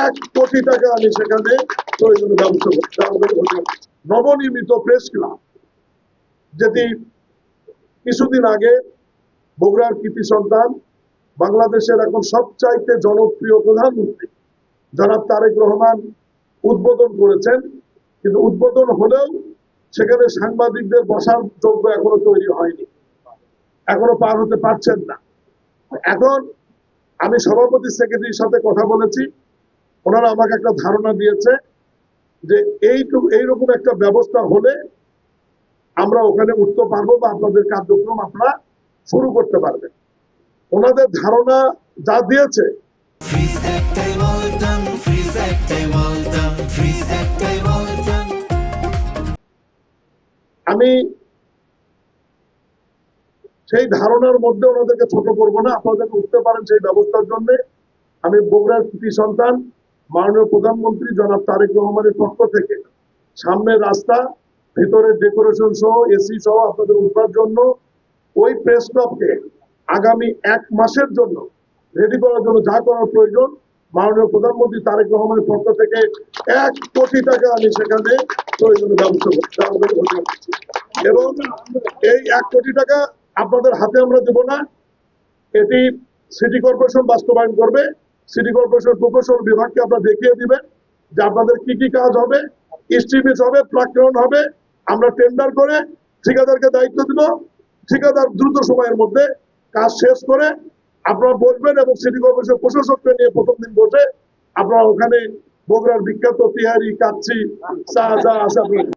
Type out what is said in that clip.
1 কোটি টাকা আমি সেখানে প্রয়োজনীয় ব্যবস্থা নবনির্মিত প্রেস ক্লাব, যেটি কিছুদিন আগে বগুড়ার কৃতি সন্তান, বাংলাদেশের এখন সবচাইতে জনপ্রিয় প্রধানমন্ত্রী জনাব তারেক রহমান উদ্বোধন করেছেন। কিন্তু উদ্বোধন হলেও সেখানে সাংবাদিকদের বসার যোগ্য এখনো তৈরি হয়নি, এখনো পার হতে পারছেন না। এখন আমি সভাপতি সেক্রেটারির সাথে কথা বলেছি, ওনারা আমাকে একটা ধারণা দিয়েছে যে এইরকম একটা ব্যবস্থা হলে আমরা ওখানে উঠতে পারবো বা আপনাদের কার্যক্রম আপনারা শুরু করতে পারবেন। ওনাদের ধারণা যা দিয়েছে, আমি সেই ধারণার মধ্যে ওনাদেরকে ছোট করবো না, আপনাদের উঠতে পারেন সেই ব্যবস্থার জন্য আমি বগুড়ার কৃতি সন্তান মাননীয় প্রধানমন্ত্রী জনাব তারেক রহমানের পক্ষ থেকে সামনের রাস্তা, ভিতরের ডেকোরেশন সহ এসি সহ আপনাদের উঠবার জন্য ওই প্রেস ক্লাবকে আগামী 1 মাসের জন্য রেডি করার জন্য যা করার প্রয়োজন মাননীয় প্রধানমন্ত্রী তারেক রহমানের পক্ষ থেকে 1 কোটি টাকা আমি সেখানে প্রয়োজনীয় ব্যবস্থা করছি। এবং এই 1 কোটি টাকা আপনাদের হাতে আমরা দেব না, এটি সিটি কর্পোরেশন বাস্তবায়ন করবে। সিটি কর্পোরেশন প্রকৌশল বিভাগকে আপনারা দেখিয়ে দিবেন যে আপনাদের কি কি কাজ হবে, এস্টিমেট হবে, প্ল্যান হবে। আমরা টেন্ডার করে ঠিকাদারকে দায়িত্ব দিব, ঠিকাদার দ্রুত সময়ের মধ্যে কাজ শেষ করে আপনারা বসবেন এবং সিটি কর্পোরেশন প্রশাসককে নিয়ে প্রথম দিন বসে আপনারা ওখানে বগুড়ার বিখ্যাত তিহারি, কাচ্চি, চা যা আছে আপনারা